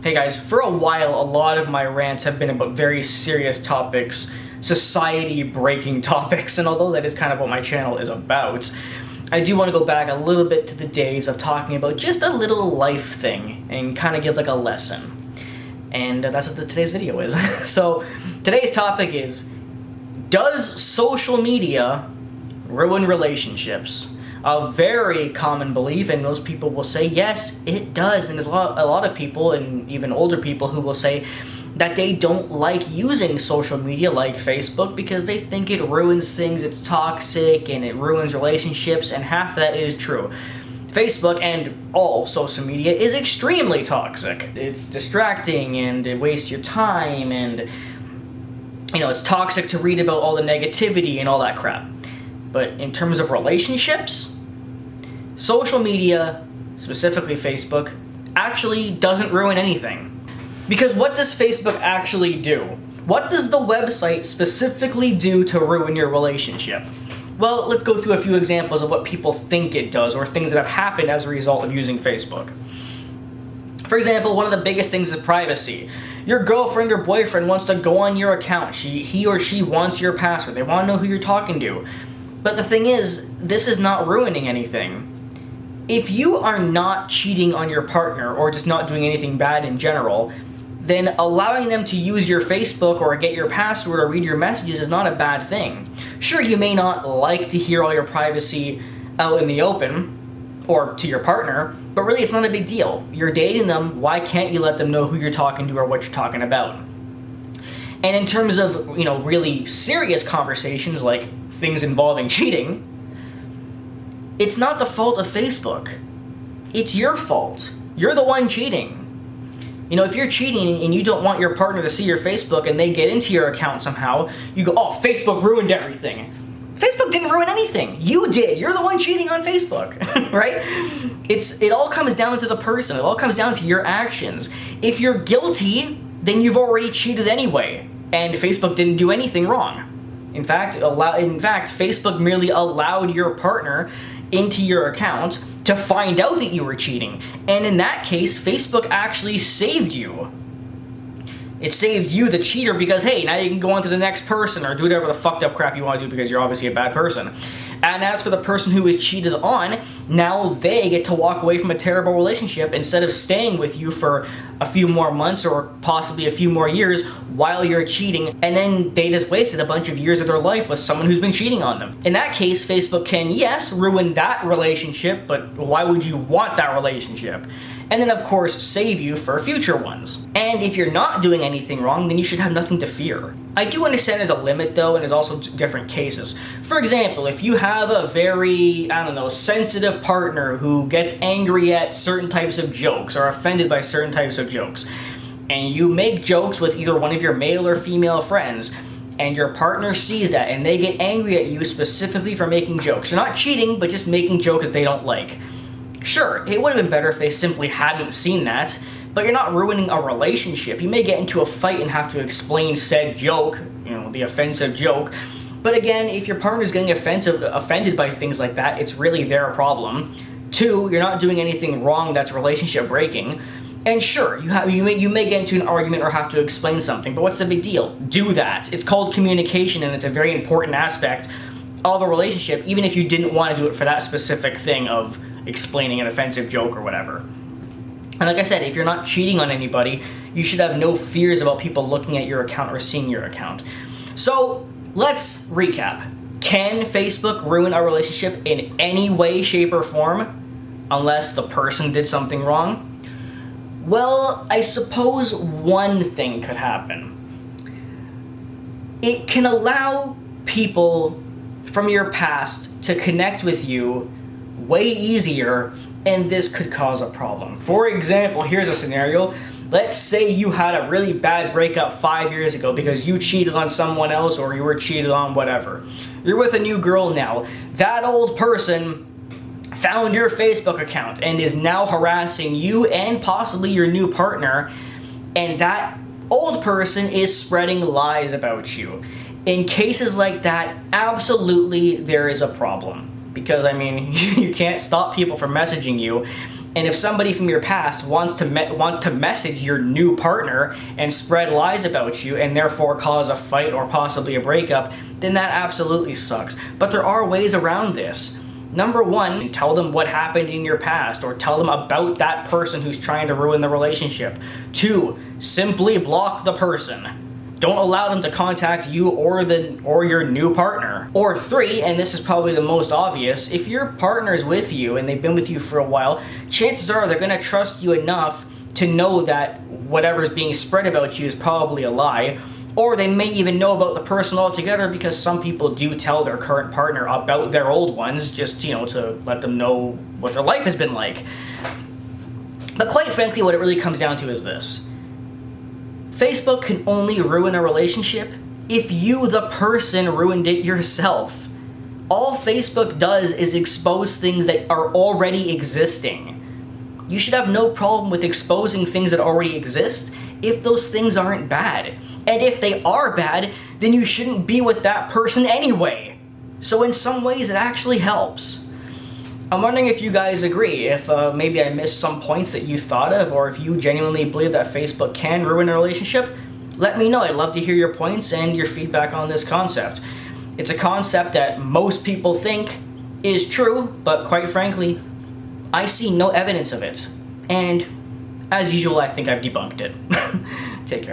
Hey guys, for a while, a lot of my rants have been about very serious topics, society-breaking topics, and although that is kind of what my channel is about, I do want to go back a little bit to the days of talking about just a little life thing and kind of give like a lesson. And that's what today's video is. So, today's topic is, does social media ruin relationships? A very common belief, and most people will say yes, it does. And there's a lot of people, and even older people, who will say that they don't like using social media like Facebook because they think it ruins things, it's toxic, and it ruins relationships, and half that is true. Facebook and all social media is extremely toxic. It's distracting, and it wastes your time, and it's toxic to read about all the negativity and all that crap. But in terms of relationships, social media, specifically Facebook, actually doesn't ruin anything. Because what does Facebook actually do? What does the website specifically do to ruin your relationship? Well, let's go through a few examples of what people think it does, or things that have happened as a result of using Facebook. For example, one of the biggest things is privacy. Your girlfriend or boyfriend wants to go on your account. He or she wants your password. They want to know who you're talking to. But the thing is, this is not ruining anything. If you are not cheating on your partner or just not doing anything bad in general, then allowing them to use your Facebook or get your password or read your messages is not a bad thing. Sure, you may not like to hear all your privacy out in the open or to your partner, but really it's not a big deal. You're dating them, why can't you let them know who you're talking to or what you're talking about? And in terms of, really serious conversations like things involving cheating, it's not the fault of Facebook. It's your fault. You're the one cheating. If you're cheating and you don't want your partner to see your Facebook and they get into your account somehow, you go, oh, Facebook ruined everything. Facebook didn't ruin anything. You did. You're the one cheating on Facebook, right? It all comes down to the person. It all comes down to your actions. If you're guilty, then you've already cheated anyway, and Facebook didn't do anything wrong. In fact, Facebook merely allowed your partner into your account to find out that you were cheating. And in that case, Facebook actually saved you. It saved you, the cheater, because hey, now you can go on to the next person or do whatever the fucked up crap you want to do because you're obviously a bad person. And as for the person who is cheated on, now they get to walk away from a terrible relationship instead of staying with you for a few more months or possibly a few more years while you're cheating, and then they just wasted a bunch of years of their life with someone who's been cheating on them. In that case, Facebook can, yes, ruin that relationship, but why would you want that relationship? And then, of course, save you for future ones. And if you're not doing anything wrong, then you should have nothing to fear. I do understand there's a limit, though, and there's also different cases. For example, if you have a very, sensitive partner who gets angry at certain types of jokes or offended by certain types of jokes, and you make jokes with either one of your male or female friends, and your partner sees that, and they get angry at you specifically for making jokes. You're not cheating, but just making jokes that they don't like. Sure, it would have been better if they simply hadn't seen that, but you're not ruining a relationship. You may get into a fight and have to explain said joke, the offensive joke, but again, if your partner's getting offended by things like that, it's really their problem. 2, you're not doing anything wrong that's relationship breaking. And sure, you may get into an argument or have to explain something, but what's the big deal? Do that. It's called communication, and it's a very important aspect of a relationship, even if you didn't want to do it for that specific thing of explaining an offensive joke or whatever. And like I said, if you're not cheating on anybody, you should have no fears about people looking at your account or seeing your account. So, let's recap. Can Facebook ruin a relationship in any way, shape, or form, unless the person did something wrong? Well, I suppose one thing could happen. It can allow people from your past to connect with you way easier, and this could cause a problem. For example, here's a scenario. Let's say you had a really bad breakup 5 years ago because you cheated on someone else or you were cheated on, whatever. You're with a new girl now. That old person found your Facebook account and is now harassing you and possibly your new partner, and that old person is spreading lies about you. In cases like that, absolutely there is a problem. Because, you can't stop people from messaging you, And if somebody from your past wants to message your new partner and spread lies about you and therefore cause a fight or possibly a breakup, then that absolutely sucks. But there are ways around this. Number one, tell them what happened in your past or tell them about that person who's trying to ruin the relationship. 2, simply block the person. Don't allow them to contact you or your new partner. Or 3, and this is probably the most obvious, if your partner's with you and they've been with you for a while, chances are they're gonna trust you enough to know that whatever's being spread about you is probably a lie. Or they may even know about the person altogether, because some people do tell their current partner about their old ones just, to let them know what their life has been like. But quite frankly, what it really comes down to is this. Facebook can only ruin a relationship if you, the person, ruined it yourself. All Facebook does is expose things that are already existing. You should have no problem with exposing things that already exist if those things aren't bad. And if they are bad, then you shouldn't be with that person anyway. So in some ways, it actually helps. I'm wondering if you guys agree, if maybe I missed some points that you thought of, or if you genuinely believe that Facebook can ruin a relationship. Let me know. I'd love to hear your points and your feedback on this concept. It's a concept that most people think is true, but quite frankly, I see no evidence of it. And as usual, I think I've debunked it. Take care.